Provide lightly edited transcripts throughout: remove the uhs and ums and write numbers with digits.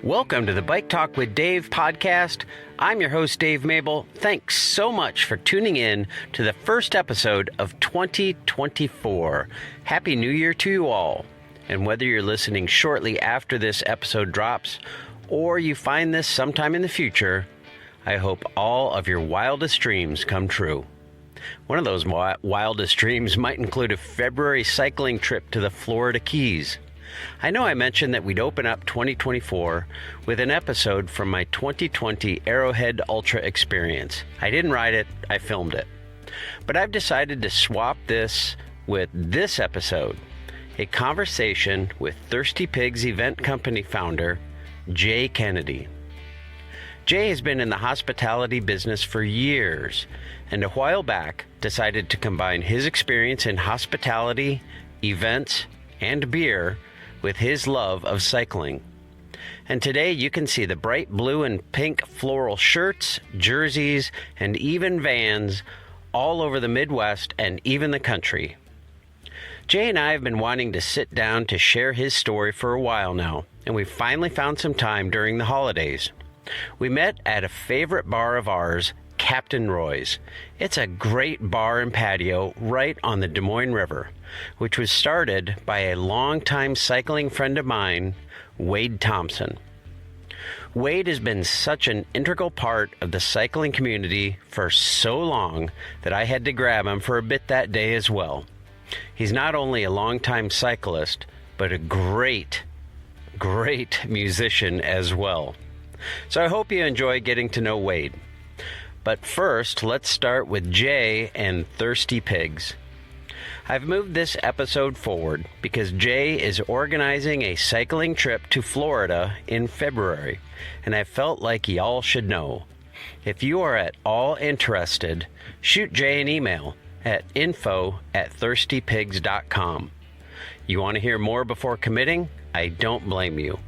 Welcome to the Bike Talk with Dave podcast. I'm your host, Dave Mabel. Thanks so much for tuning in to the first episode of 2024. Happy New Year to you all. And whether you're listening shortly after this episode drops, or you find this sometime in the future, I hope all of your wildest dreams come true. One of those wildest dreams might include a February cycling trip to the Florida Keys. I know I mentioned that we'd open up 2024 with an episode from my 2020 Arrowhead Ultra experience. I didn't ride it, I filmed it. But I've decided to swap this with this episode, a conversation with Thirsty Pigs event company founder, Jay Kennedy. Jay has been in the hospitality business for years, and a while back decided to combine his experience in hospitality, events, and beer with his love of cycling. And today you can see the bright blue and pink floral shirts, jerseys, and even vans all over the Midwest and even the country. Jay and I have been wanting to sit down to share his story for a while now, and we finally found some time during the holidays. We met at a favorite bar of ours, Captain Roy's. It's a great bar and patio right on the Des Moines River, which was started by a longtime cycling friend of mine, Wade Thompson. Wade has been such an integral part of the cycling community for so long that I had to grab him for a bit that day as well. He's not only a longtime cyclist, but a great musician as well. So I hope you enjoy getting to know Wade. But first, let's start with Jay and Thirsty Pigs. I've moved this episode forward because Jay is organizing a cycling trip to Florida in February, and I felt like y'all should know. If you are at all interested, shoot Jay an email at info@thirstypigs.com. You want to hear more before committing? I don't blame you.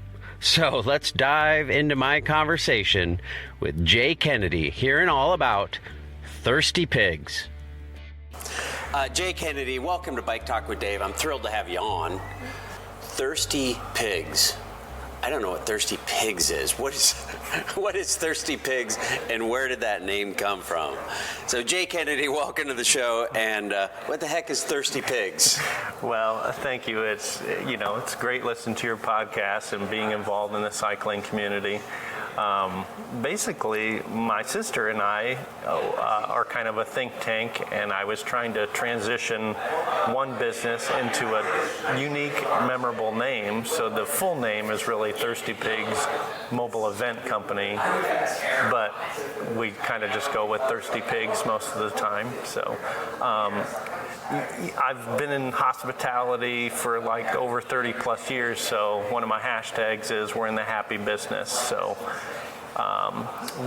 So let's dive into my conversation with Jay Kennedy, hearing all about Thirsty Pigs. Jay Kennedy, welcome to Bike Talk with Dave. I'm thrilled to have you on. Thirsty Pigs. I don't know what Thirsty Pigs is. What is Thirsty Pigs, and where did that name come from? So Jay Kennedy, welcome to the show. And what the heck is Thirsty Pigs? Well, thank you. It's great listening to your podcast and being involved in the cycling community. Basically, my sister and I are kind of a think tank, and I was trying to transition one business into a unique, memorable name. So the full name is really Thirsty Pigs Mobile Event Company, but we kind of just go with Thirsty Pigs most of the time. So I've been in hospitality for like over 30 plus years, so one of my hashtags is we're in the happy business. So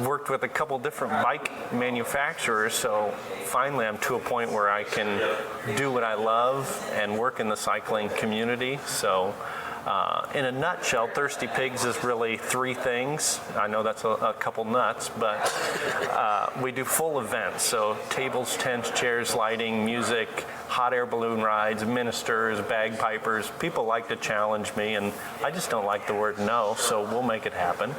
worked with a couple different bike manufacturers, so finally I'm to a point where I can do what I love and work in the cycling community. So in a nutshell, Thirsty Pigs is really three things. I know that's a couple nuts, but we do full events. So tables, tents, chairs, lighting, music, hot air balloon rides, ministers, bagpipers. People like to challenge me, and I just don't like the word no, so we'll make it happen.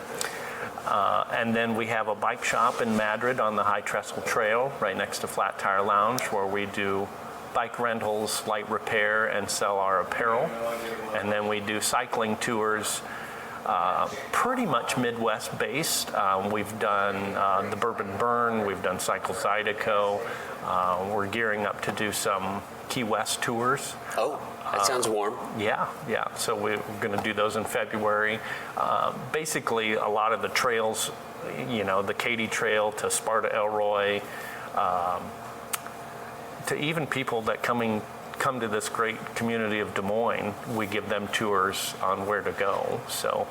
And then we have a bike shop in Madrid on the High Trestle Trail, right next to Flat Tire Lounge, where we do bike rentals, light repair, and sell our apparel. And then we do cycling tours, pretty much Midwest based. We've done the Bourbon Burn, we've done Cycle Zydeco. We're gearing up to do some Key West tours. Oh, that sounds warm. Yeah. So we're going to do those in February. Basically, a lot of the trails, the Katy Trail to Sparta Elroy, to even people that come to this great community of Des Moines, we give them tours on where to go. So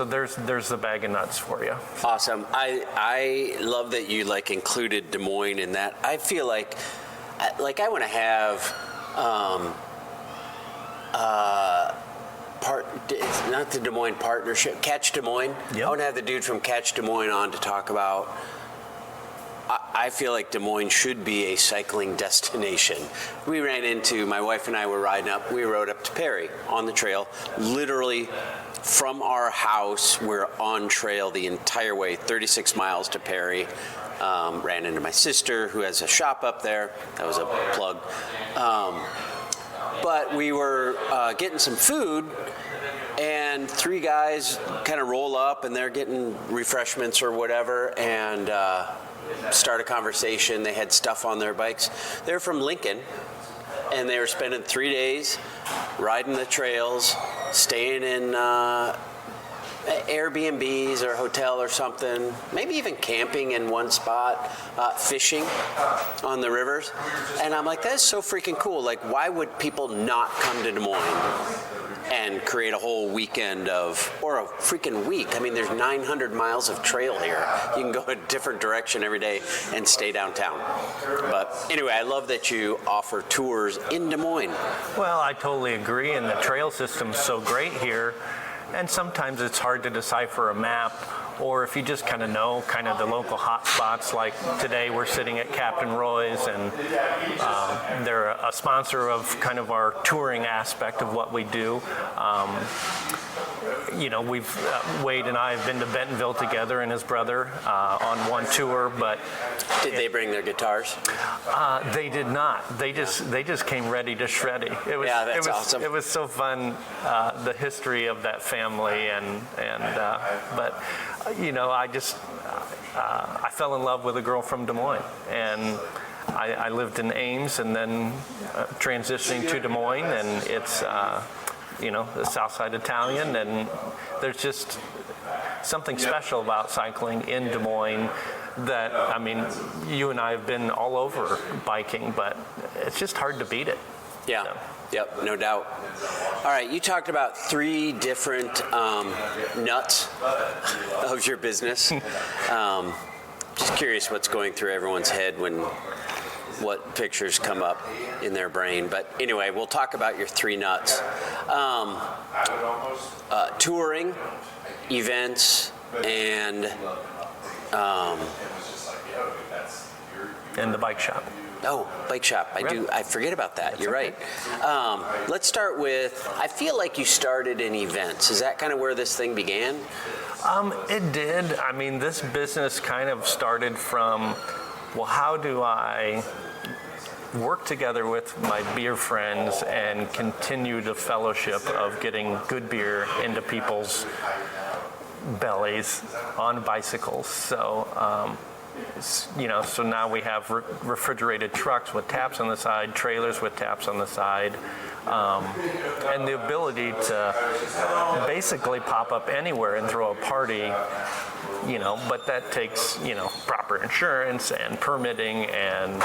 there's the bag of nuts for you. Awesome. I love that you included Des Moines in that. I feel like I want to have it's not the Des Moines partnership, Catch Des Moines. Yep. I want to have the dude from Catch Des Moines on to talk about I feel like Des Moines should be a cycling destination. We ran into, my wife and I were riding up, we rode up to Perry on the trail, literally from our house, we're on trail the entire way, 36 miles to Perry. Ran into my sister who has a shop up there. That was a plug. But we were getting some food, and three guys kind of roll up, and they're getting refreshments or whatever, and start a conversation. They had stuff on their bikes. They're from Lincoln, and they were spending 3 days riding the trails, staying in Airbnbs or hotel or something, maybe even camping in one spot, fishing on the rivers. And I'm like, that's so freaking cool. Like, why would people not come to Des Moines and create a whole weekend or a freaking week? I mean, there's 900 miles of trail here. You can go a different direction every day and stay downtown. But anyway, I love that you offer tours in Des Moines. Well, I totally agree, and the trail system's so great here. And sometimes it's hard to decipher a map, or if you just kind of know kind of the local hot spots. Like today we're sitting at Captain Roy's, and they're a sponsor of kind of our touring aspect of what we do. Wade and I have been to Bentonville together, and his brother on one tour. But did they bring their guitars? They did not. They just came ready to shreddy. That's awesome. It was so fun, the history of that family, but I fell in love with a girl from Des Moines, and I lived in Ames, and then transitioning to Des Moines, and it's the South Side Italian, and there's just something special about cycling in Des Moines that, I mean, you and I have been all over biking, but it's just hard to beat it. Yeah. So. Yep, no doubt. All right, you talked about 3 different nuts of your business. Just curious what's going through everyone's head what pictures come up in their brain. But anyway, we'll talk about your 3 nuts. Touring, events, and the bike shop. Oh, bike shop. I forget about that. That's You're okay. Right. Let's start with, I feel like you started in events. Is that kind of where this thing began? It did. I mean, this business kind of started from, well, how do I work together with my beer friends and continue the fellowship of getting good beer into people's bellies on bicycles. So, so now we have refrigerated trucks with taps on the side, trailers with taps on the side, and the ability to basically pop up anywhere and throw a party, but that takes, proper insurance and permitting, and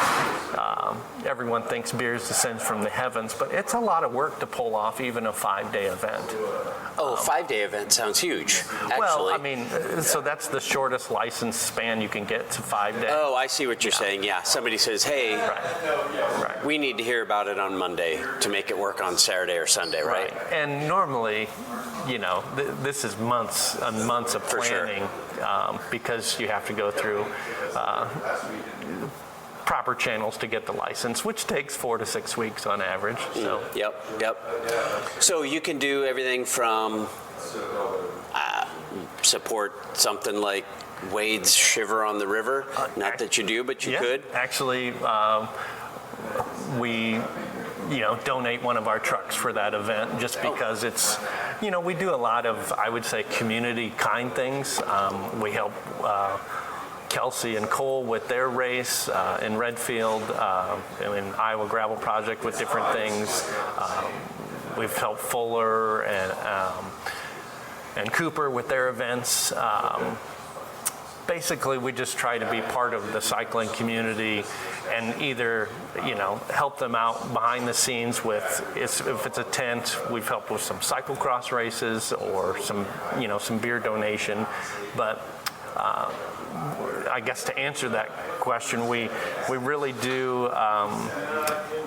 everyone thinks beers descend from the heavens, but it's a lot of work to pull off even a 5-day event. Oh, 5-day event sounds huge, actually. Well, I mean, so that's the shortest license span you can get to 5 days. Oh, I see what you're saying. Yeah, somebody says, hey, Right. we need to hear about it on Monday to make it work on Saturday or Sunday, right? And normally, this is months and months of planning, because you have to go through proper channels to get the license, which takes 4 to 6 weeks on average. So. Yep. So you can do everything from support something like Wade's Shiver on the River. Not that you do, but you could. Actually, we donate one of our trucks for that event, just because it's, we do a lot of, I would say, community kind things. We help Kelsey and Cole with their race in Redfield, in Iowa Gravel Project with different things. We've helped Fuller and Cooper with their events. Basically, we just try to be part of the cycling community and either, help them out behind the scenes with, if it's a tent, we've helped with some cyclocross races or some beer donation. But I guess to answer that question, we really do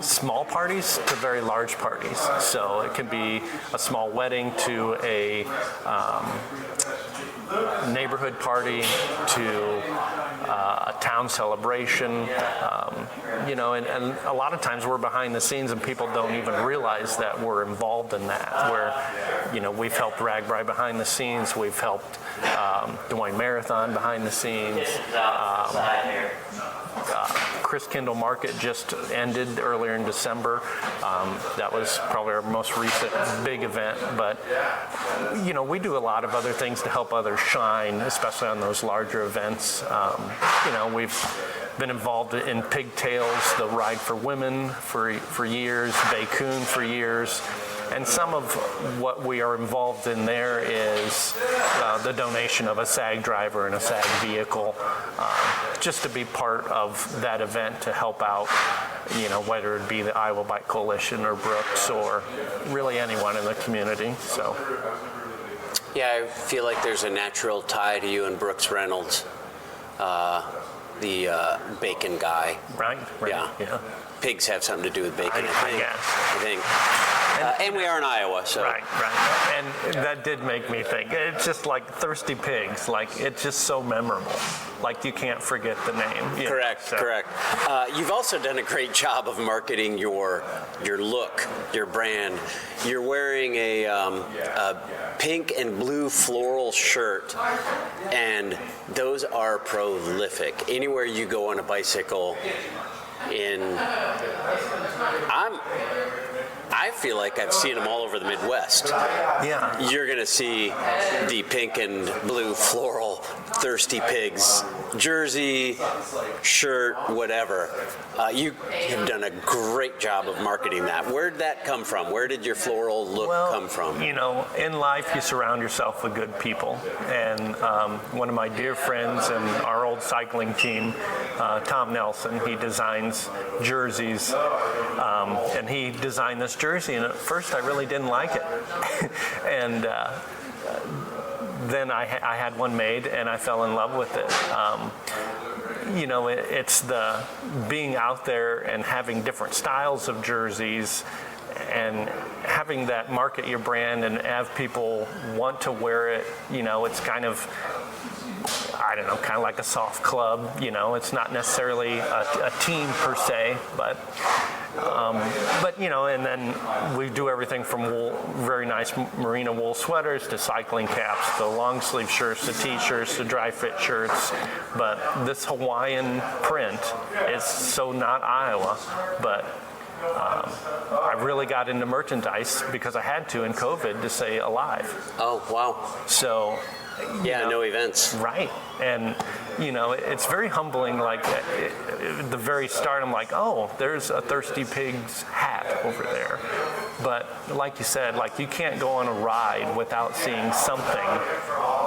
small parties to very large parties. So it can be a small wedding to a neighborhood party to a town celebration, and a lot of times we're behind the scenes and people don't even realize that we're involved in that, where, we've helped Ragbri behind the scenes, we've helped Des Moines Marathon behind the scenes. Chris Kindle Market just ended earlier in December. That was probably our most recent big event, but we do a lot of other things to help others shine, especially on those larger events. We've been involved in Pigtails, the Ride for Women for years, Bay Coon for years. And some of what we are involved in there is the donation of a SAG driver and a SAG vehicle, just to be part of that event to help out, whether it be the Iowa Bike Coalition or Brooks or really anyone in the community. So, yeah, I feel like there's a natural tie to you and Brooks Reynolds, the bacon guy. Right. Yeah. Pigs have something to do with bacon, I think. And we are in Iowa, so. Right. And that did make me think. It's just like Thirsty Pigs. Like, it's just so memorable. Like, you can't forget the name. Correct. You've also done a great job of marketing your look, your brand. You're wearing a pink and blue floral shirt, and those are prolific. Anywhere you go on a bicycle, I feel like I've seen them all over the Midwest. Yeah. You're going to see the pink and blue floral Thirsty Pigs jersey, shirt, whatever. You have done a great job of marketing that. Where did that come from? Where did your floral look come from? In life you surround yourself with good people. And one of my dear friends and our old cycling team, Tom Nelson, he designs jerseys. And he designed this jersey, and at first I really didn't like it. And then I had one made, and I fell in love with it. It's the being out there and having different styles of jerseys and having that market your brand and have people want to wear it. It's kind of, kind of like a soft club. It's not necessarily a team per se, but and then we do everything from wool, very nice merino wool sweaters to cycling caps, to long sleeve shirts, to t-shirts, to dry fit shirts. But this Hawaiian print is so not Iowa, but I really got into merchandise because I had to in COVID to stay alive. Oh, wow. So, no events. Right. And, it's very humbling. Like, at the very start, I'm like, oh, there's a Thirsty Pigs hat over there. But like you said, like, you can't go on a ride without seeing something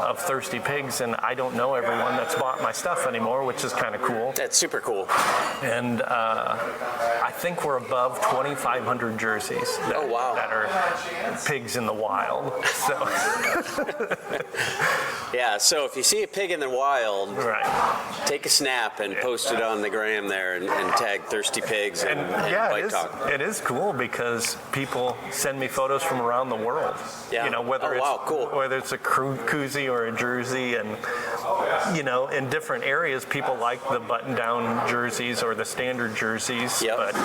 of Thirsty Pigs, and I don't know everyone that's bought my stuff anymore, which is kind of cool. That's super cool. And I think we're above 2,500 jerseys that are pigs in the wild. So yeah, so if you see a pig in the wild, right, take a snap and post it on the gram there and tag Thirsty Pigs and Bike Talk. It is cool because people send me photos from around the world. Yeah. Whether it's a koozie or a jersey, and in different areas people like the button-down jerseys or the standard jerseys. Yep. But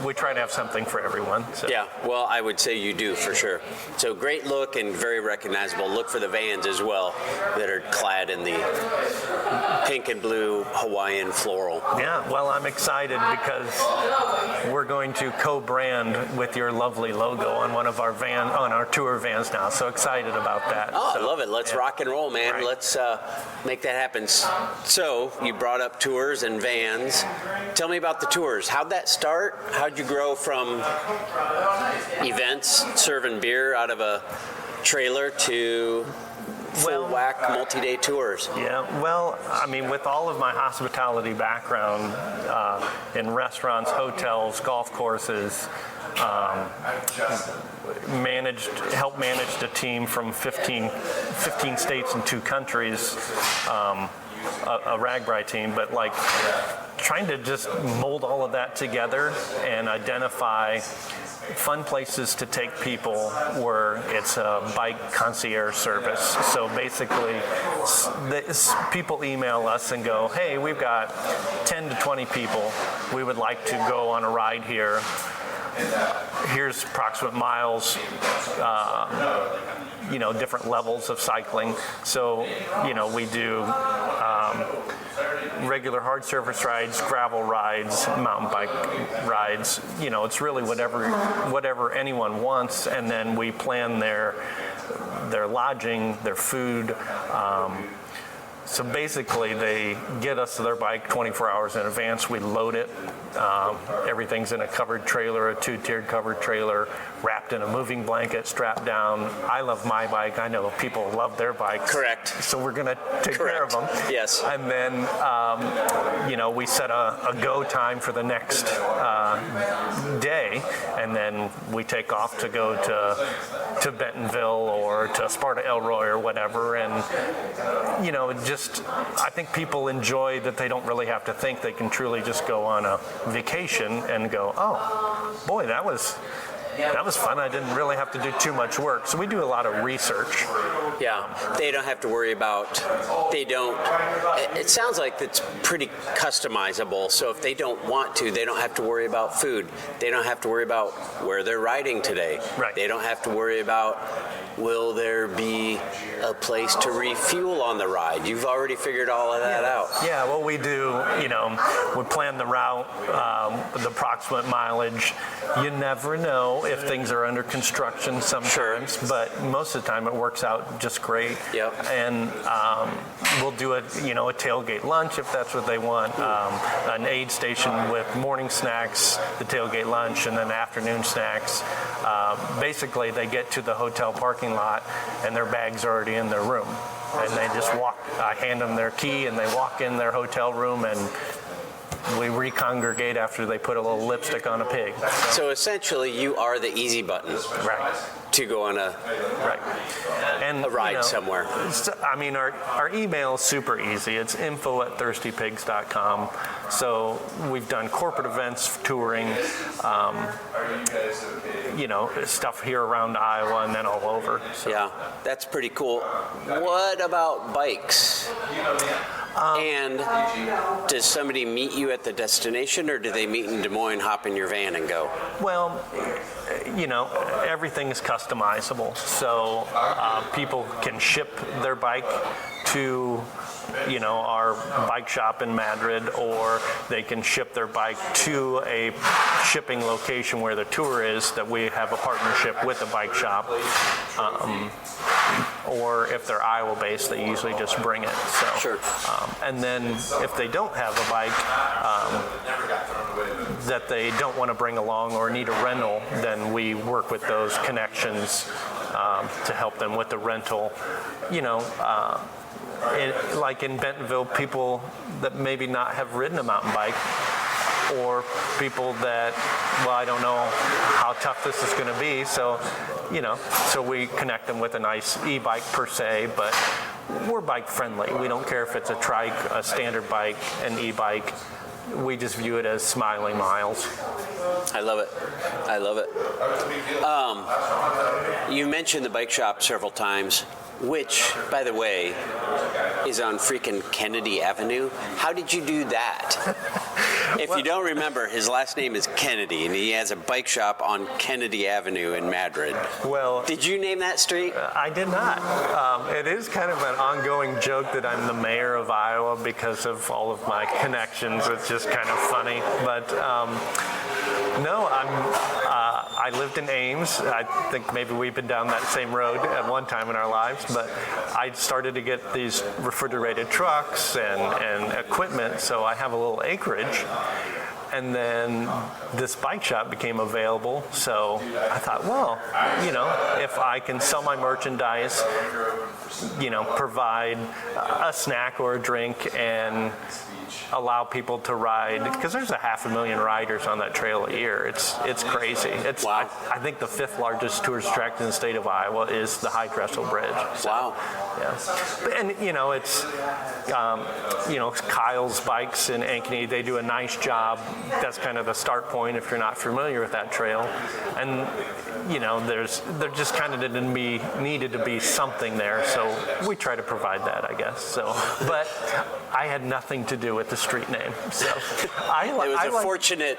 we try to have something for everyone. So. Yeah, well, I would say you do for sure. So great look and very recognizable. Look for the Vans as well that are clad in the pink and blue Hawaiian floral. Yeah, well, I'm excited because we're going to co-brand with your lovely logo on one of our on our tour vans now. So excited about that. Oh, I love it. Let's rock and roll, man. Right. Let's make that happen. So you brought up tours and vans. Tell me about the tours. How'd that start? How'd you grow from events, serving beer out of a trailer, to full whack multi-day tours? Yeah, well, I mean, with all of my hospitality background in restaurants, hotels, golf courses, helped manage a team from 15 states and 2 countries, a Ragbri team, but like trying to just mold all of that together and identify fun places to take people where it's a bike concierge service. So basically, people email us and go, hey, we've got 10 to 20 people. We would like to go on a ride here. Here's approximate miles, different levels of cycling. So, we do regular hard surface rides, gravel rides, mountain bike rides. It's really whatever anyone wants, and then we plan their lodging, their food. So basically, they get us their bike 24 hours in advance. We load it. Everything's in a covered trailer, a 2-tiered covered trailer, wrapped in a moving blanket, strapped down. I love my bike. I know people love their bikes. Correct. So we're going to take care of them. Yes. And then, we set a go time for the next day, and then we take off to go to Bentonville or to Sparta Elroy or whatever. And, I think people enjoy that they don't really have to think. They can truly just go on a vacation and go, oh, boy, that was fun. I didn't really have to do too much work. So we do a lot of research. Yeah, they don't have to worry about, it sounds like it's pretty customizable. So if they don't want to, they don't have to worry about food. They don't have to worry about where they're riding today. Right. They don't have to worry about, will there be a place to refuel on the ride? You've already figured all of that out. Yeah, well, we do, we plan the route, the approximate mileage. You never know if things are under construction sometimes, Sure. But most of the time it works out just great. Yep. And we'll do a tailgate lunch if that's what they want, an aid station with morning snacks, the tailgate lunch, and then afternoon snacks. Basically, they get to the hotel parking lot and their bag's already in their room. And they just walk, I hand them their key and they walk in their hotel room, and we recongregate after they put a little lipstick on a pig. So essentially, you are the easy button. Right. To go on a ride somewhere. Our email is super easy. It's info@thirstypigs.com. So we've done corporate events, touring, stuff here around Iowa and then all over. So. Yeah, that's pretty cool. What about bikes? And does somebody meet you at the destination, or do they meet in Des Moines, hop in your van, and go? Well, everything is customizable. So people can ship their bike to our bike shop in Madrid, or they can ship their bike to a shipping location where the tour is, that we have a partnership with the bike shop. Or if they're Iowa-based, they usually just bring it. So, sure. And then if they don't have a bike that they don't want to bring along or need a rental, then we work with those connections to help them with the rental. Like in Bentonville, people that maybe not have ridden a mountain bike, or people that, I don't know how tough this is going to be, so we connect them with a nice e-bike per se, but we're bike friendly. We don't care if it's a trike, a standard bike, an e-bike. We just view it as smiling miles. I love it. You mentioned the bike shop several times, which, by the way, is on freaking Kennedy Avenue. How did you do that? If you don't remember, his last name is Kennedy, and he has a bike shop on Kennedy Avenue in Madrid. Well, did you name that street? I did not. It is kind of an ongoing joke that I'm the mayor of Iowa because of all of my connections. It's just kind of funny. But no, I lived in Ames. I think maybe we've been down that same road at one time in our lives. But I started to get these refrigerated trucks and equipment, so I have a little acreage. And then this bike shop became available, so I thought, well, if I can sell my merchandise, provide a snack or a drink, and allow people to ride, because there's 500,000 riders on that trail a year. It's crazy. Wow. I think the 5th largest tourist track in the state of Iowa is the High Trestle Bridge. So, Wow. yeah. And it's Kyle's Bikes in Ankeny. They do a nice job. That's kind of the start point if you're not familiar with that trail. And there just kind of needed to be something there, so we try to provide that, I guess. So, but I had nothing to do with the street name. So It was fortunate.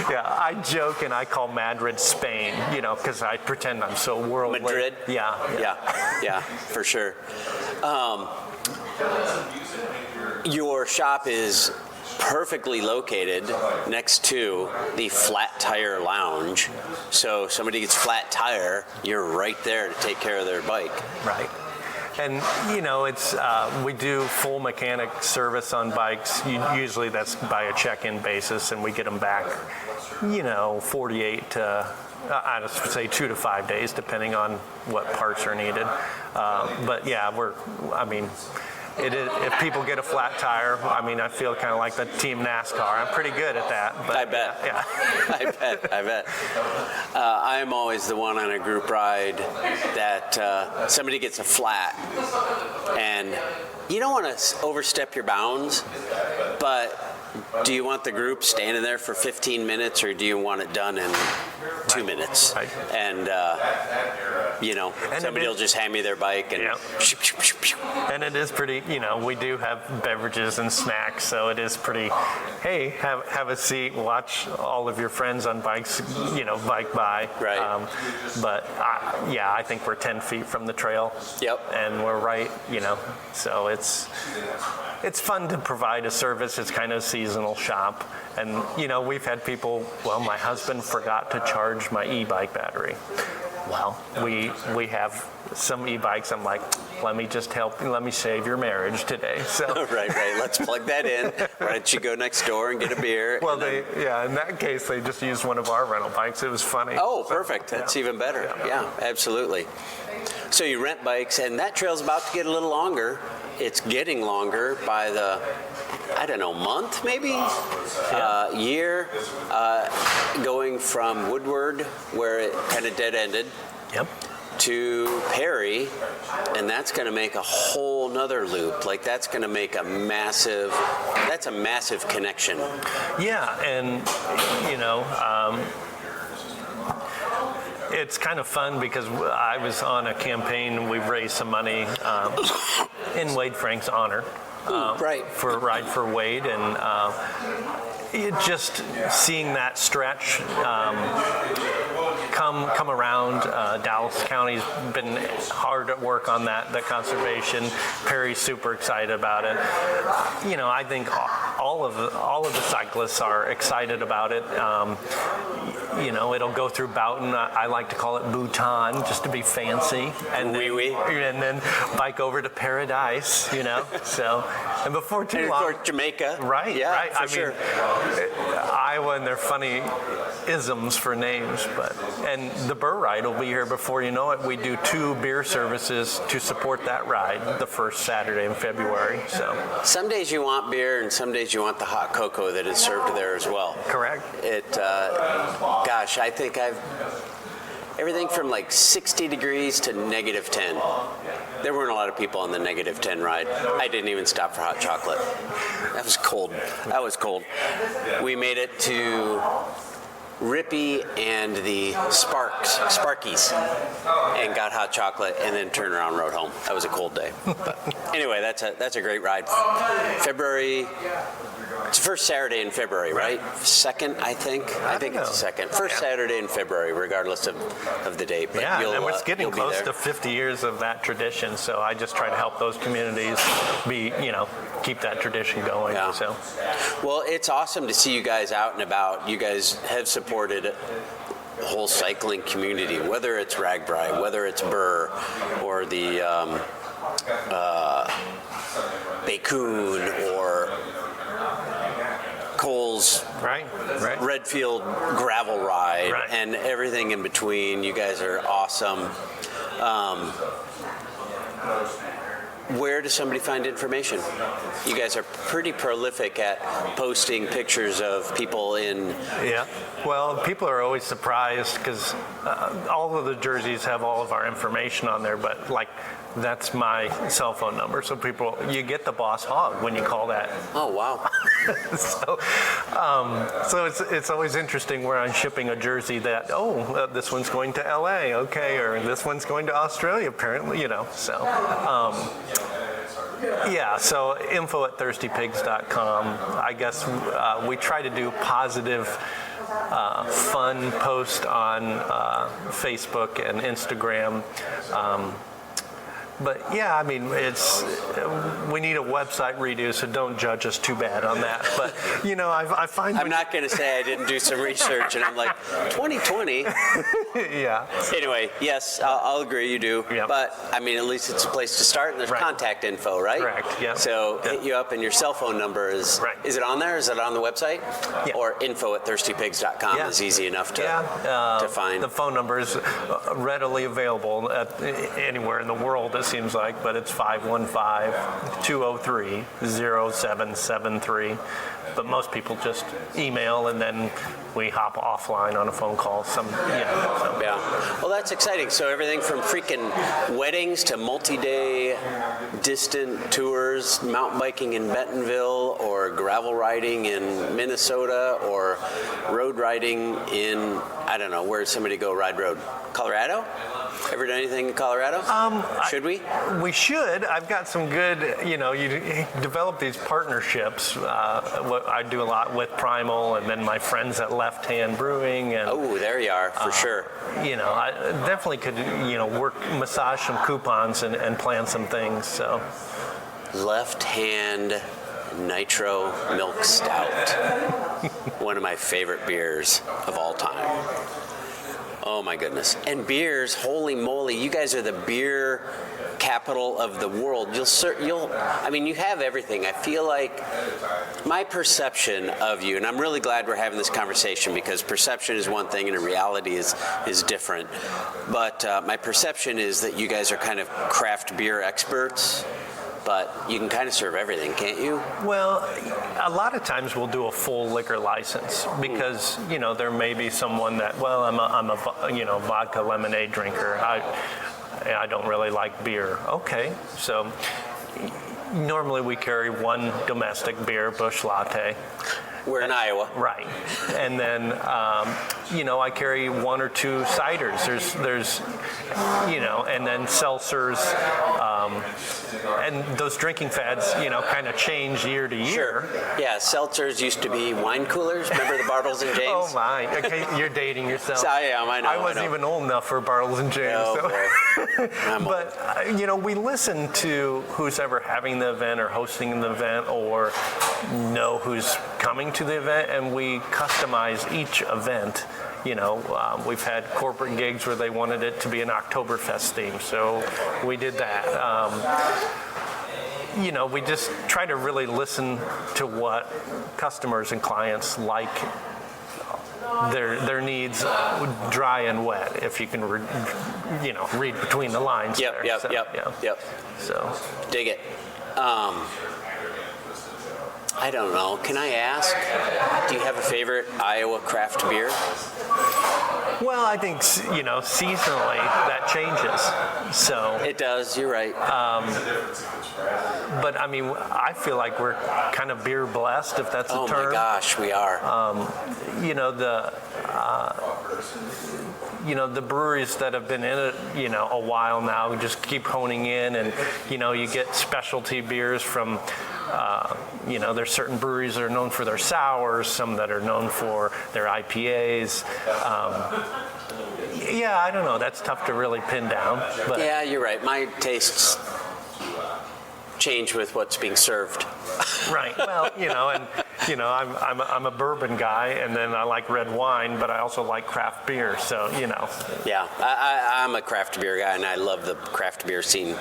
Yeah, I joke and I call Madrid Spain, because I pretend I'm so worldly. Madrid? Yeah, for sure. Your shop is perfectly located next to the Flat Tire Lounge. So somebody gets flat tire, you're right there to take care of their bike. Right. And it's we do full mechanic service on bikes. Usually that's by a check-in basis, and we get them back 48 to I would say 2 to 5 days, depending on what parts are needed. But yeah, if people get a flat tire, I feel kind of like the team NASCAR. I'm pretty good at that. But I bet. Yeah. I bet. I'm always the one on a group ride that somebody gets a flat, and you don't want to overstep your bounds, but do you want the group standing there for 15 minutes, or do you want it done in 2 minutes? Right. And somebody will just hand me their bike and. Yeah. And it is pretty, we do have beverages and snacks, so it is pretty, hey, have a seat, watch all of your friends on bikes, bike by. Right. But I think we're 10 feet from the trail. Yep. And we're right, so it's fun to provide a service. It's kind of a seasonal shop. And, we've had people, my husband forgot to charge my e-bike battery. Well, we have some e-bikes. I'm like, let me save your marriage today. So right. Let's plug that in. Why don't you go next door and get a beer? Well, in that case, they just used one of our rental bikes. It was funny. Oh, perfect. That's even better. Yeah, absolutely. So you rent bikes, and that trail's about to get a little longer. It's getting longer by the, month maybe? Year, going from Woodward, where it kind of dead-ended, Yep. to Perry, and that's going to make a whole nother loop. Like, that's going to make a massive connection. Yeah, and, it's kind of fun because I was on a campaign. We've raised some money in Wade Frank's honor for Ride for Wade, and just seeing that stretch come around. Dallas County's been hard at work on that conservation. Perry's super excited about it. I think all of the cyclists are excited about it. It'll go through Boughton. I like to call it Bhutan, just to be fancy, and then bike over to Paradise. So, and before too long, for Jamaica, right? Yeah, right. for sure. Iowa and their funny isms for names, and the Burr Ride will be here before you know it. We do 2 beer services to support that ride the first Saturday in February. So some days you want beer, and some days you want the hot cocoa that is served there as well. Correct. I think I've everything from like 60 degrees to -10. There weren't a lot of people on the -10 ride. I didn't even stop for hot chocolate. That was cold. We made it to Rippy and the Sparkies and got hot chocolate, and then turned around and rode home. That was a cold day. But anyway, that's a great ride. February. It's the first Saturday in February, right? Second, I think. I think it's the second. First Saturday in February, regardless of the date. But and it's getting close to 50 years of that tradition. So I just try to help those communities keep that tradition going. Yeah. So, well, it's awesome to see you guys out and about. You guys have supported the whole cycling community, whether it's Ragbri, whether it's Burr, or the Baccoon, or Cole's right. Redfield gravel ride, and everything in between. You guys are awesome. Where does somebody find information? You guys are pretty prolific at posting pictures of people in... Yeah. Well, people are always surprised because all of the jerseys have all of our information on there, but like that's my cell phone number. So you get the Boss Hog when you call that. Oh, wow. So it's always interesting where I'm shipping a jersey that, this one's going to LA, okay, or this one's going to Australia, apparently, so. Yeah, so info@thirstypigs.com. I guess we try to do positive, fun posts on Facebook and Instagram. But yeah, I mean, we need a website redo, so don't judge us too bad on that. But I find I'm not going to say I didn't do some research, and I'm like 2020. Yeah. Anyway, yes, I'll agree you do. Yep. But I mean, at least it's a place to start, and there's contact info, right? Correct. Yeah. So hit you up, and your cell phone number is. Right. Is it on there? Is it on the website? Yeah. Or info@thirstypigs.com is easy enough to find. The phone number is readily available anywhere in the world. It seems like, but it's 515-203-0773. But most people just email, and then we hop offline on a phone call. Yeah. Well, that's exciting. So everything from freaking weddings to multi-day distant tours, mountain biking in Bentonville, or gravel riding in Minnesota, or road riding in, I don't know, where did somebody go ride road? Colorado? Ever done anything in Colorado? Should we? We should. I've got some good, you develop these partnerships. I do a lot with Primal, and then my friends at Left Hand Brewing. And, there you are, for sure. I definitely could, massage some coupons and plan some things, so. Left Hand Nitro Milk Stout. One of my favorite beers of all time. Oh my goodness. And beers, holy moly, you guys are the beer capital of the world. You have everything. I feel like my perception of you, and I'm really glad we're having this conversation because perception is one thing and reality is different. But my perception is that you guys are kind of craft beer experts. But you can kind of serve everything, can't you? Well, a lot of times we'll do a full liquor license because there may be someone that I'm a vodka lemonade drinker. I don't really like beer. Okay, so normally we carry one domestic beer, Busch Latte. We're in Iowa. Right. And then, I carry one or two ciders. There's and then seltzers. And those drinking fads, kind of change year to year. Sure. Yeah, seltzers used to be wine coolers. Remember the Bartles and James? Oh, my. Okay, you're dating yourself. So, I am, I know. I wasn't even old enough for Bartles and James. Oh, boy. But, we listen to who's ever having the event or hosting the event or know who's coming to the event, and we customize each event. We've had corporate gigs where they wanted it to be an Oktoberfest theme, so we did that. We just try to really listen to what customers and clients like, their needs, dry and wet, if you can, read between the lines. Yep. So, dig it. I don't know. Can I ask, do you have a favorite Iowa craft beer? Well, I think, seasonally that changes. So it does. You're right. But I mean, I feel like we're kind of beer blessed, if that's a term. Oh my gosh, we are. The breweries that have been in it, a while now, just keep honing in, and you get specialty beers from. There's certain breweries that are known for their sours, some that are known for their IPAs. I don't know. That's tough to really pin down. But yeah, you're right. My tastes change with what's being served. Right. Well, I'm a bourbon guy, and then I like red wine, but I also like craft beer. So Yeah, I'm a craft beer guy, and I love the craft beer scene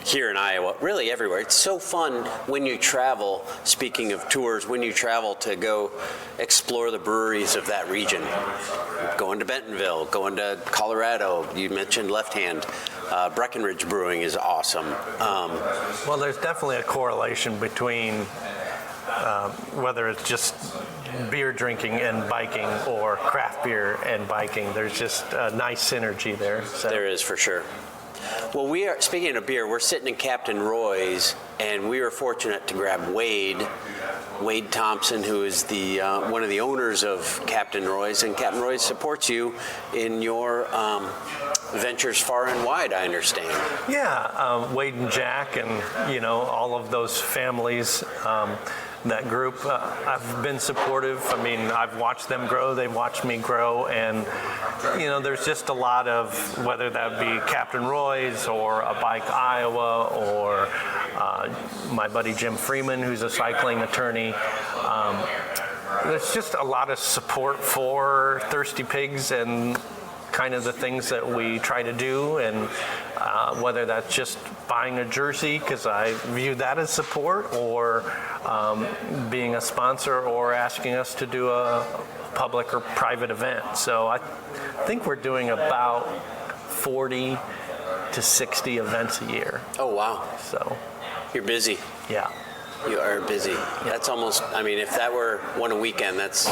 here in Iowa, really everywhere. It's so fun when you travel, speaking of tours, when you travel to go explore the breweries of that region. Going to Bentonville, going to Colorado, you mentioned Left Hand. Breckenridge Brewing is awesome. Well, there's definitely a correlation between whether it's just beer drinking and biking or craft beer and biking. There's just a nice synergy there. So. There is, for sure. Well, we are, speaking of beer, we're sitting in Captain Roy's, and we were fortunate to grab Wade Thompson, who is the one of the owners of Captain Roy's, and Captain Roy's supports you in your ventures far and wide, I understand. Yeah, Wade and Jack and, all of those families, that group, I've been supportive. I mean, I've watched them grow, they've watched me grow, and, there's just a lot of, whether that be Captain Roy's or a Bike Iowa or my buddy Jim Freeman, who's a cycling attorney. There's just a lot of support for Thirsty Pigs and kind of the things that we try to do, and whether that's just buying a jersey, because I view that as support, or being a sponsor, or asking us to do a public or private event. So I think we're doing about 40 to 60 events a year. Oh, wow. So you're busy. Yeah. You are busy. That's almost, if that were one a weekend, that's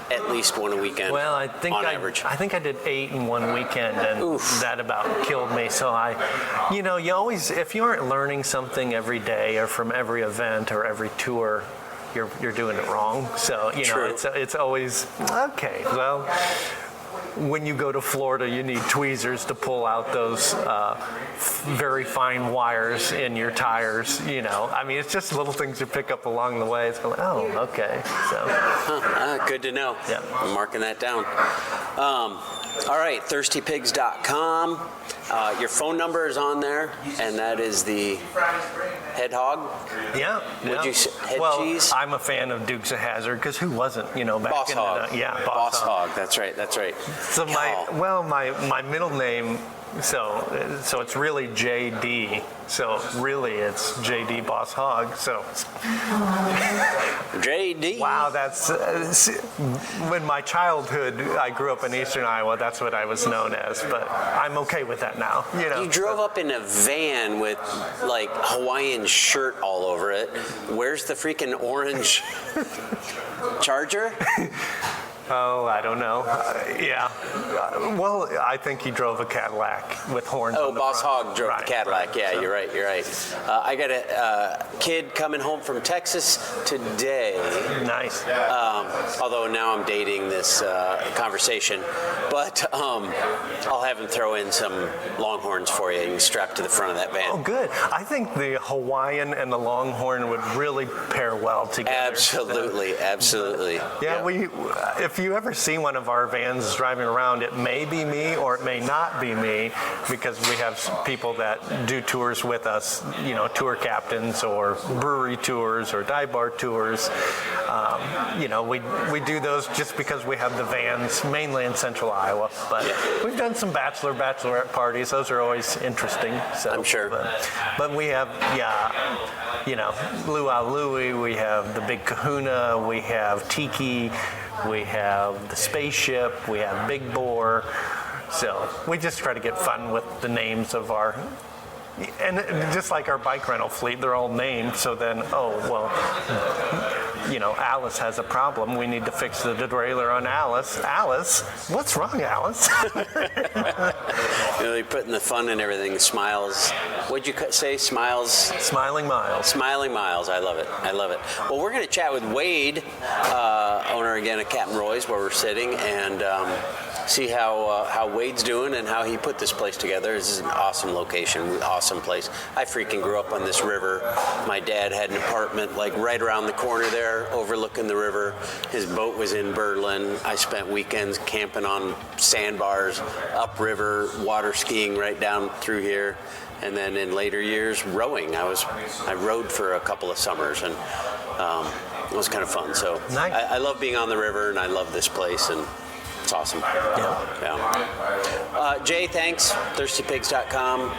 at least one a weekend. Well, I think on average. I think I did 8 in one weekend, and that about killed me. So you always, if you aren't learning something every day or from every event or every tour, you're doing it wrong. So it's always okay. Well, when you go to Florida, you need tweezers to pull out those very fine wires in your tires. It's just little things you pick up along the way. It's like, oh, okay. So, good to know. Yeah. I'm marking that down. All right, thirstypigs.com. Your phone number is on there, and that is the Head Hog. Yeah. Would you say Head Cheese? I'm a fan of Dukes of Hazzard, because who wasn't? Back Boss in Hog. Boss Hog. That's right. So my middle name. So it's really JD. So really it's JD Boss Hog. So JD. Wow, that's when my childhood. I grew up in Eastern Iowa. That's what I was known as. But I'm okay with that now. You drove up in a van with like Hawaiian shirt all over it. Where's the freaking orange Charger? Oh, I don't know. Yeah. Well, I think he drove a Cadillac with horns on the Boss front. Hog drove the Cadillac. Right. Yeah, So- you're right. I got a kid coming home from Texas today. Nice. Although now I'm dating this conversation. But I'll have him throw in some Longhorns for you. You can strap to the front of that van. Oh, good. I think the Hawaiian and the Longhorn would really pair well together. Absolutely. Yeah, if you ever see one of our vans driving around, it may be me or it may not be me, because we have people that do tours with us, tour captains or brewery tours or dive bar tours. We do those just because we have the vans mainly in central Iowa. But we've done some bachelorette parties. Those are always interesting. So, I'm sure. But we have, Luau Louie, we have the Big Kahuna, we have Tiki, we have the Spaceship, we have Big Bore. So we just try to get fun with the names of our, and just like our bike rental fleet, they're all named. So then, Alice has a problem. We need to fix the derailleur on Alice. Alice, what's wrong, Alice? You're putting the fun in everything. Smiles. What'd you say? Smiles. Smiling Miles. Smiling Miles. I love it. Well, we're going to chat with Wade, owner again at Captain Roy's, where we're sitting, and see how Wade's doing and how he put this place together. This is an awesome location, awesome place. I freaking grew up on this river. My dad had an apartment like right around the corner there, overlooking the river. His boat was in Berlin. I spent weekends camping on sandbars, upriver, water skiing right down through here. And then in later years, rowing. I rowed for a couple of summers, and It was kind of fun. So Nice. I love being on the river, and I love this place, and it's awesome. Yeah. Jay, thanks. ThirstyPigs.com.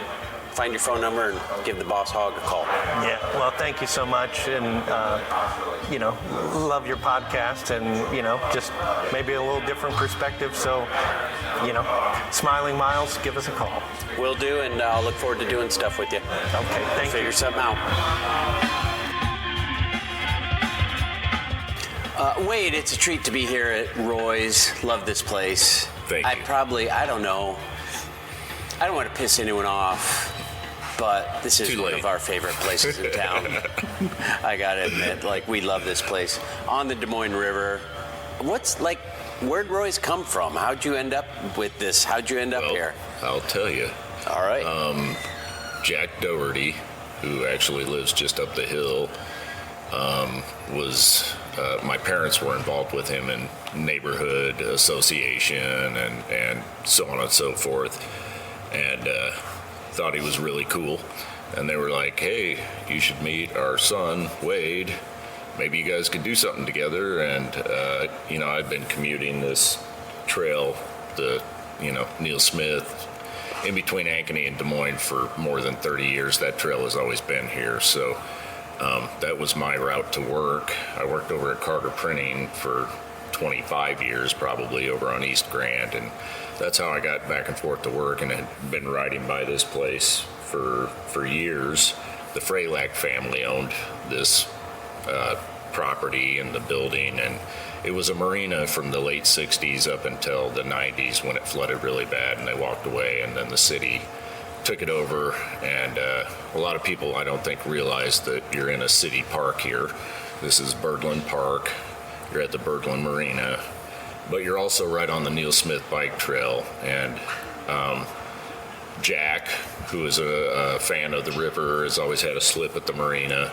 Find your phone number and give the Boss Hog a call. Yeah, well, thank you so much, and love your podcast, and just maybe a little different perspective. So, Smiling Miles, give us a call. Will do, and I'll look forward to doing stuff with you. Okay, thank you. Figure something out. Wade, it's a treat to be here at Roy's. Love this place. Thank you. I don't know. I don't want to piss anyone off, but this is one of our favorite places in town. I gotta admit, we love this place. On the Des Moines River. Where'd Roy's come from? How'd you end up with this? How'd you end up here? I'll tell you. All right. Jack Doherty, who actually lives just up the hill, my parents were involved with him in neighborhood association and so on and so forth, and thought he was really cool. And they were like, hey, you should meet our son, Wade. Maybe you guys could do something together. And, I've been commuting this trail, Neil Smith, in between Ankeny and Des Moines for more than 30 years. That trail has always been here. So that was my route to work. I worked over at Carter Printing for 25 years, probably, over on East Grand. And that's how I got back and forth to work, and had been riding by this place for years. The Freylac family owned this property and the building, and it was a marina from the late 60s up until the 90s when it flooded really bad and they walked away, and then the city took it over. And a lot of people, I don't think, realize that you're in a city park here. This is Birdland Park. You're at the Birdland Marina, but you're also right on the Neil Smith bike trail. And Jack, who is a fan of the river, has always had a slip at the marina,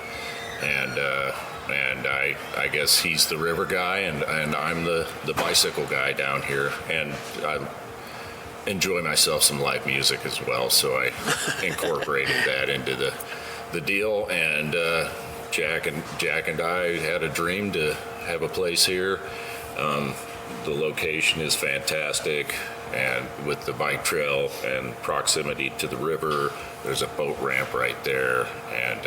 and I guess he's the river guy, and I'm the bicycle guy down here, and I enjoy myself some live music as well, so I incorporated that into the deal. And Jack and I had a dream to have a place here. The location is fantastic, and with the bike trail and proximity to the river, there's a boat ramp right there. And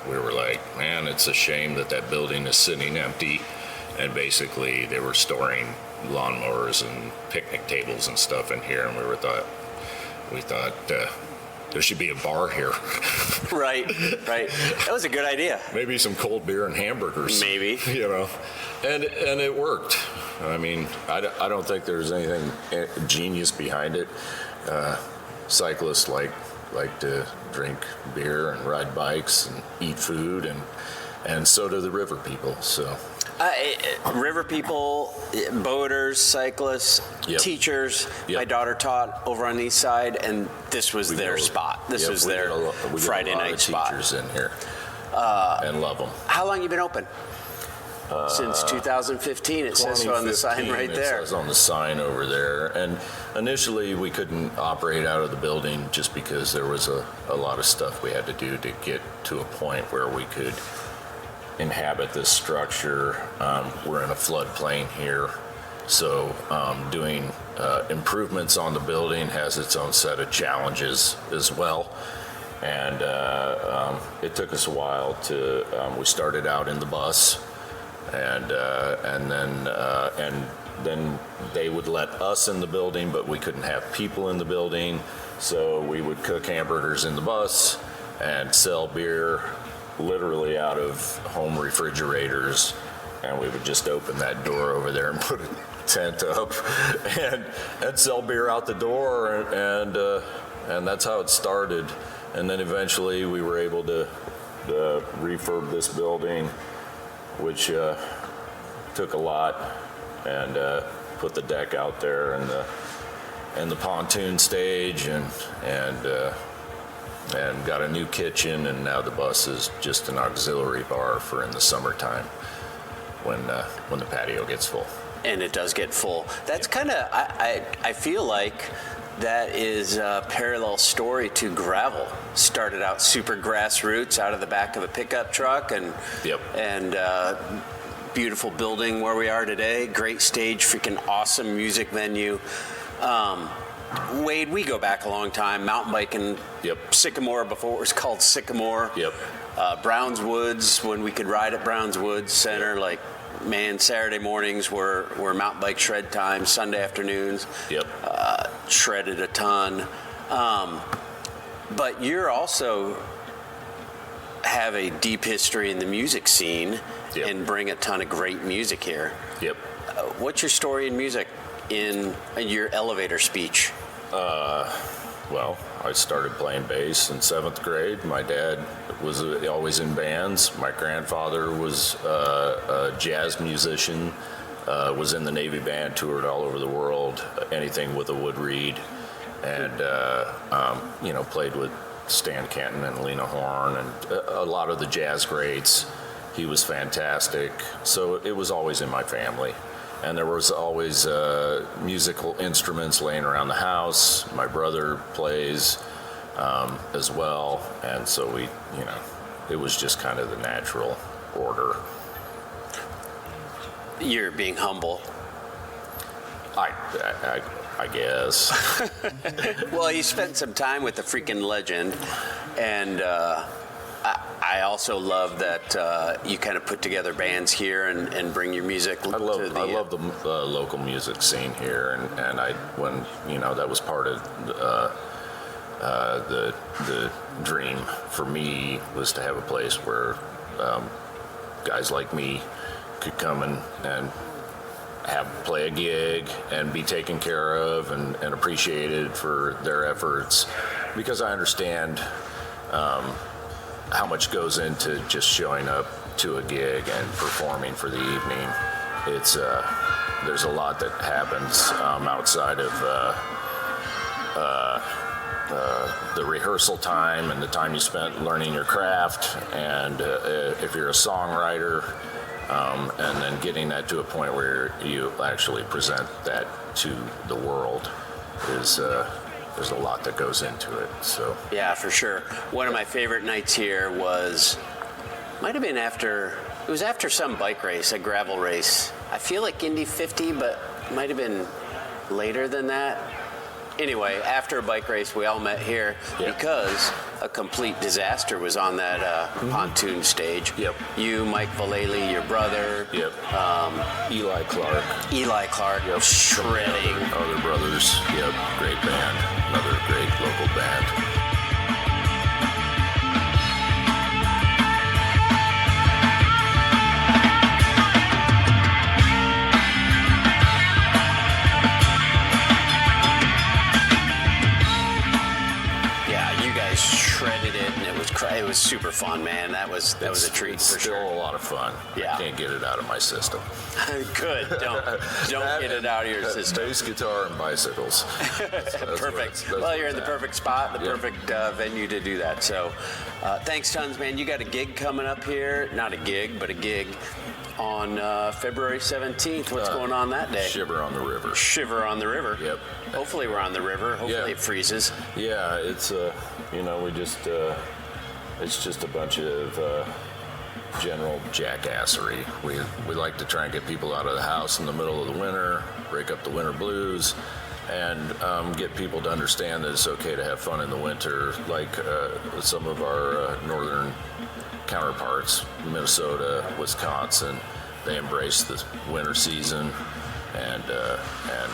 we were like, man, it's a shame that building is sitting empty. And basically they were storing lawnmowers and picnic tables and stuff in here, and we thought there should be a bar here. Right. That was a good idea. Maybe some cold beer and hamburgers. Maybe. And it worked. I mean, I don't think there's anything genius behind it. Cyclists like to drink beer and ride bikes and eat food, and so do the river people. So river people, boaters, cyclists, Yep. teachers. Yep. My daughter taught over on the east side, and this was their spot. This was their Friday night spot. Teachers in here, and love them. How long you been open? Since 2015, it says so on the sign right there. It says on the sign over there. And initially we couldn't operate out of the building just because there was a lot of stuff we had to do to get to a point where we could inhabit this structure. We're in a floodplain here, so doing improvements on the building has its own set of challenges as well. And it took us a while to. We started out in the bus, and then they would let us in the building, but we couldn't have people in the building, so we would cook hamburgers in the bus and sell beer literally out of home refrigerators, and we would just open that door over there and put a tent up and sell beer out the door, and that's how it started. And then eventually we were able to refurb this building, which took a lot, and put the deck out there and the pontoon stage, and got a new kitchen, and now the bus is just an auxiliary bar for in the summertime when the patio gets full. And it does get full. That's kind of, I feel like that is a parallel story to gravel. Started out super grassroots out of the back of a pickup truck, and Yep. and beautiful building where we are today. Great stage, freaking awesome music venue. Wade, we go back a long time, mountain biking. Yep. Sycamore before it was called Sycamore. Yep. Browns Woods, when we could ride at Browns Woods Center, Yep. like, man, Saturday mornings were mountain bike shred time, Sunday afternoons. Yep. Shredded a ton. But you're also have a deep history in the music scene Yep. and bring a ton of great music here. Yep. What's your story in music in your elevator speech? Well, I started playing bass in 7th grade. My dad was always in bands. My grandfather was a jazz musician, was in the Navy band, toured all over the world, anything with a wood reed, and played with Stan Kenton and Lena Horne and a lot of the jazz greats. He was fantastic. So it was always in my family. And there was always musical instruments laying around the house. My brother plays as well. And so it was just kind of the natural order. You're being humble. I guess. Well, you spent some time with the freaking legend, and I also love that you kind of put together bands here and bring your music. I love the local music scene here, and when that was part of the dream for me, was to have a place where guys like me could come and play a gig and be taken care of and appreciated for their efforts, because I understand how much goes into just showing up to a gig and performing for the evening. It's there's a lot that happens outside of the rehearsal time and the time you spent learning your craft, and if you're a songwriter, and then getting that to a point where you actually present that to the world is there's a lot that goes into it. So yeah, for sure. One of my favorite nights here might have been after some bike race, a gravel race. I feel like Indy 50, but it might have been later than that. Anyway, after a bike race, we all met here because a complete disaster was on that pontoon stage. Yep. You, Mike Vallely, your brother. Yep. Eli Clark. Yep. Shredding. Other brothers. Yep. Great band. Another great local band. Shredded it, and it was super fun, man. That was a treat for sure. Still a lot of fun. Yeah. I can't get it out of my system. Good. Don't get it out of your system. Bass guitar and bicycles. Perfect. Well, you're in the perfect spot, the perfect venue to do that. So, thanks tons, man. You got a gig coming up here. Not a gig, but a gig on February 17th. What's going on that day? Shiver on the River. Shiver on the River. Yep. Hopefully we're on the river. Hopefully it freezes. Yeah, it's we just it's just a bunch of general jackassery. We like to try and get people out of the house in the middle of the winter, break up the winter blues, and get people to understand that it's okay to have fun in the winter, like some of our northern counterparts, Minnesota, Wisconsin. They embrace the winter season, and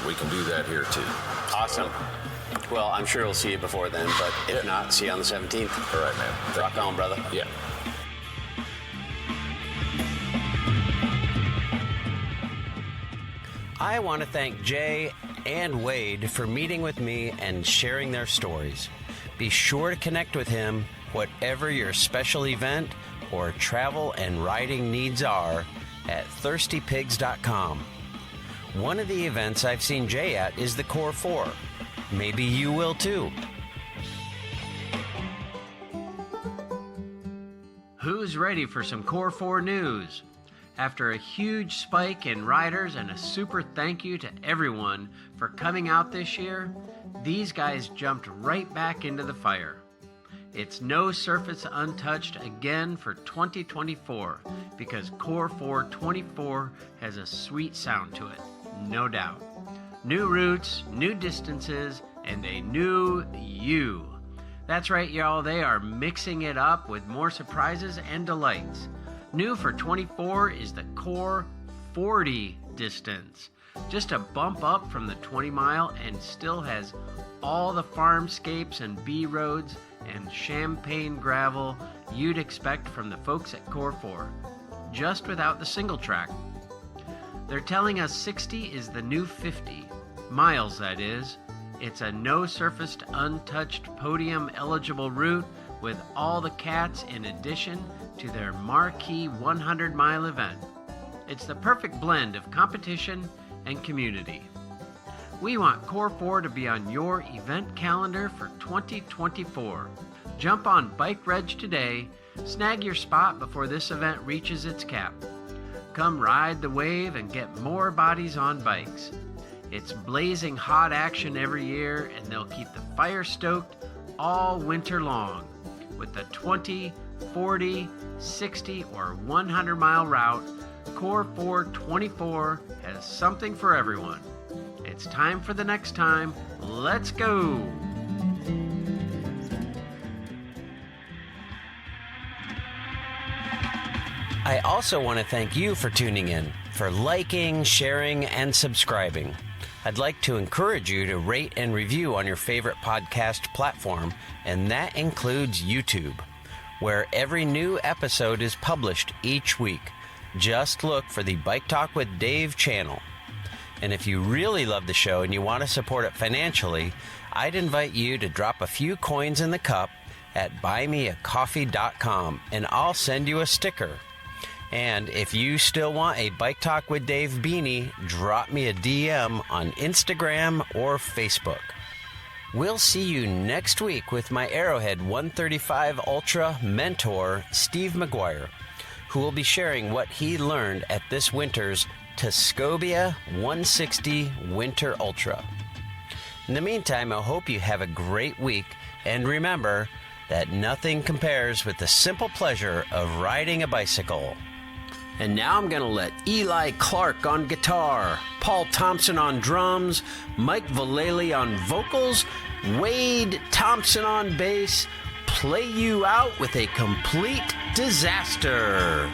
we can do that here too. Awesome. Well, I'm sure we'll see you before then, but if not, see you on the 17th. All right, man. Rock on, brother. Yeah. I want to thank Jay and Wade for meeting with me and sharing their stories. Be sure to connect with him, whatever your special event or travel and riding needs are, at thirstypigs.com. One of the events I've seen Jay at is the Core 4. Maybe you will too. Who's ready for some Core 4 news? After a huge spike in riders and a super thank you to everyone for coming out this year, these guys jumped right back into the fire. It's no surface untouched again for 2024 because Core 424 has a sweet sound to it, no doubt. New routes, new distances, and a new you. That's right, y'all, they are mixing it up with more surprises and delights. New for 24 is the Core 40 distance. Just a bump up from the 20 mile and still has all the farmscapes and B roads and champagne gravel you'd expect from the folks at Core 4, just without the single track. They're telling us 60 is the new 50, miles that is. It's a no-surfaced, untouched, podium-eligible route with all the cats in addition to their marquee 100-mile event. It's the perfect blend of competition and community. We want Core 4 to be on your event calendar for 2024. Jump on Bike Reg today, snag your spot before this event reaches its cap. Come ride the wave and get more bodies on bikes. It's blazing hot action every year, and they'll keep the fire stoked all winter long with the 20, 40, 60, or 100-mile route. Core 424 has something for everyone. It's time for the next time. Let's go! I also want to thank you for tuning in, for liking, sharing, and subscribing. I'd like to encourage you to rate and review on your favorite podcast platform, and that includes YouTube, where every new episode is published each week. Just look for the Bike Talk with Dave channel. And if you really love the show and you want to support it financially, I'd invite you to drop a few coins in the cup at buymeacoffee.com, and I'll send you a sticker. And if you still want a Bike Talk with Dave beanie, drop me a DM on Instagram or Facebook. We'll see you next week with my Arrowhead 135 Ultra mentor, Steve McGuire, who will be sharing what he learned at this winter's Tuscobia 160 Winter Ultra. In the meantime, I hope you have a great week, and remember that nothing compares with the simple pleasure of riding a bicycle. And now I'm going to let Eli Clark on guitar, Paul Thompson on drums, Mike Vallely on vocals, Wade Thompson on bass, play you out with a complete disaster.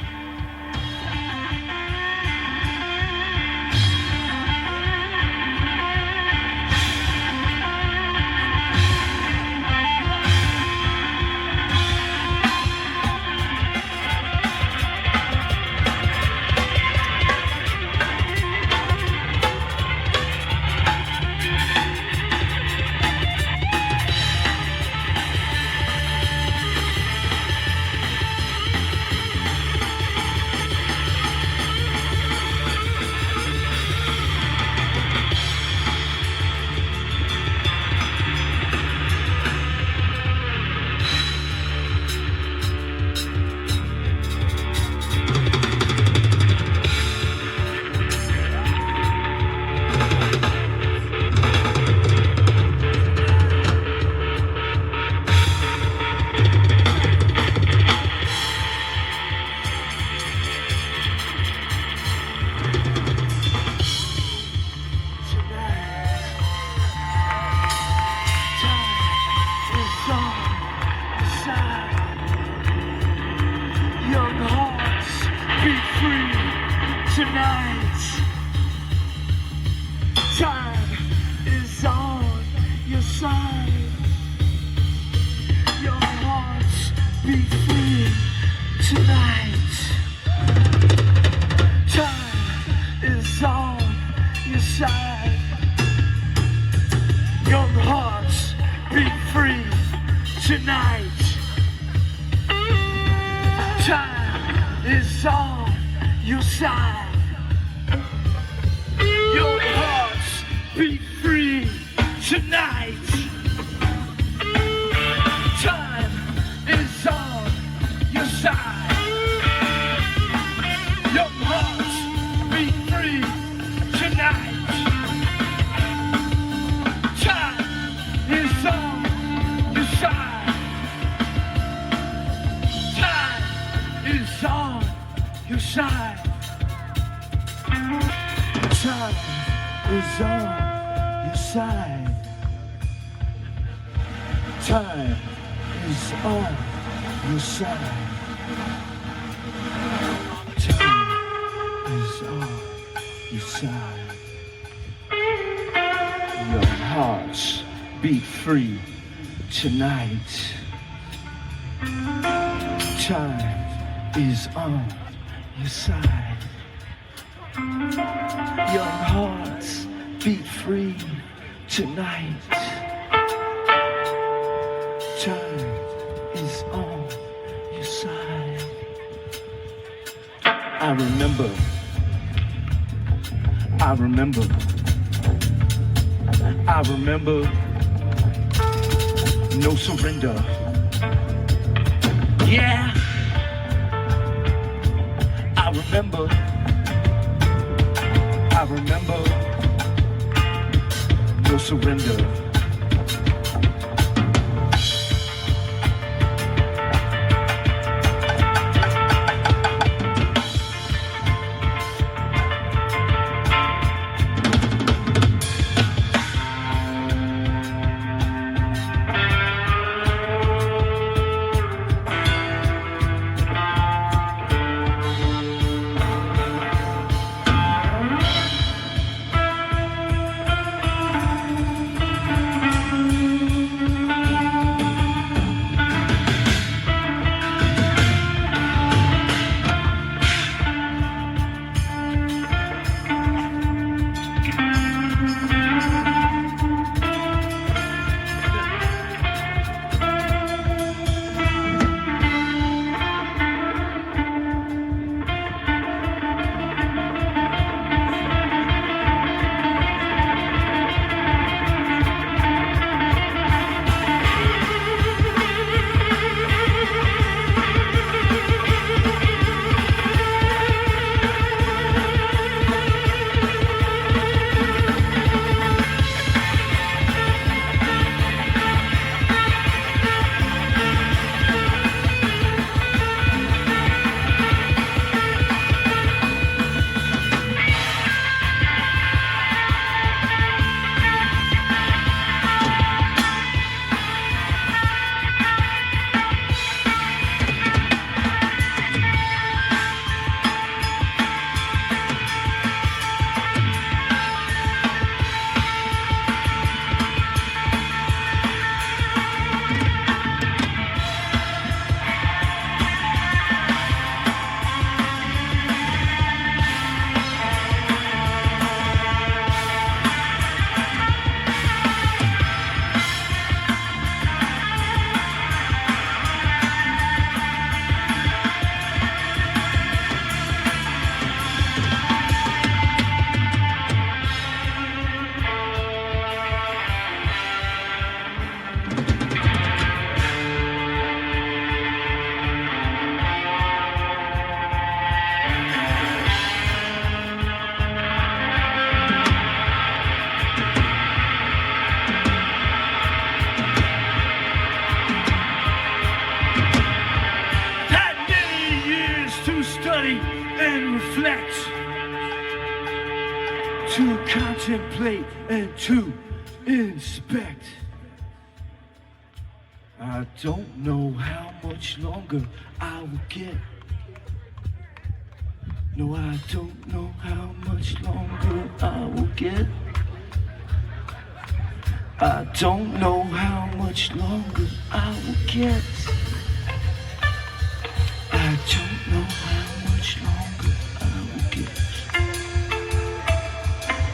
shine. Time is on your side. Time is on your side. Time is on your side. Your hearts beat free tonight. Time is on your side. Young hearts beat free tonight. Time is on your side. I remember. I remember. I remember. No surrender. Yeah. I remember. I remember. No surrender. To contemplate and to inspect. I don't know how much longer I will get. No, I don't know how much longer I will get. I don't know how much longer I will get. I don't know how much longer I will get.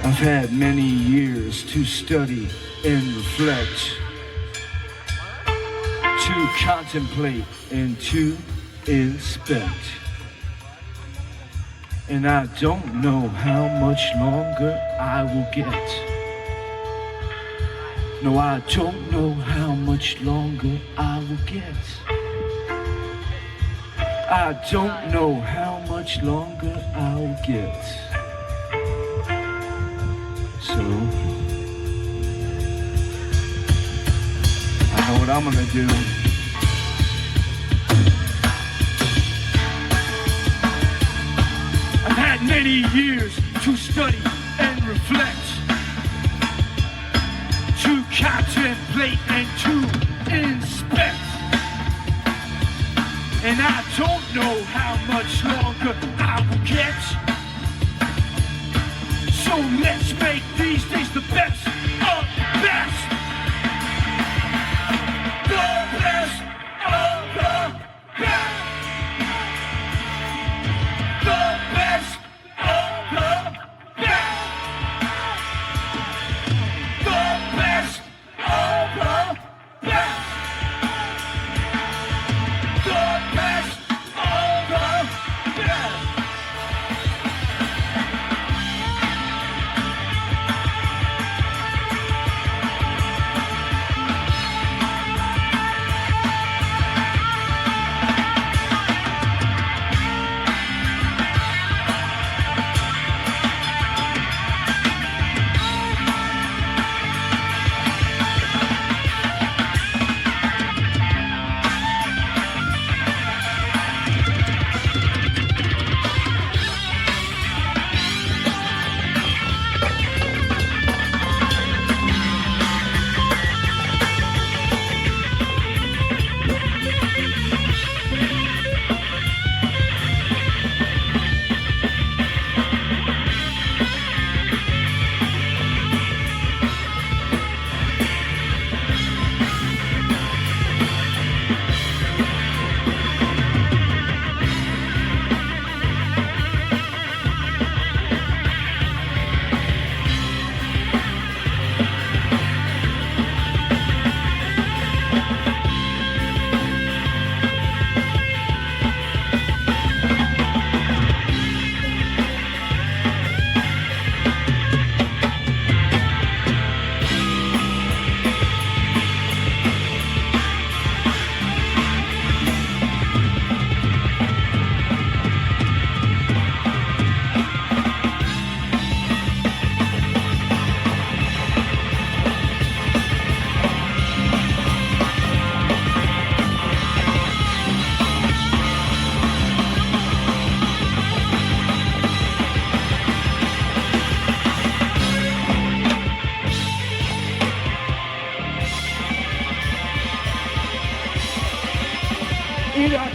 I've had many years to study and reflect, to contemplate and to inspect. And I don't know how much longer I will get. No, I don't know how much longer I will get. I don't know how much longer I'll get. So, I know what I'm gonna do. had many years to study and reflect, to contemplate and to inspect. And I don't know how much longer I will get. So let's make these days the best of the best. The best of the best. The best of the best. The best of the best. The best of the best.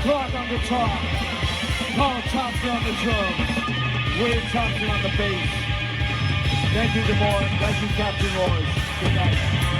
Clark on guitar, Paul Thompson on the drums, William Thompson on the bass. Thank you, Des Moines. Thank you, Captain Morris. Good night.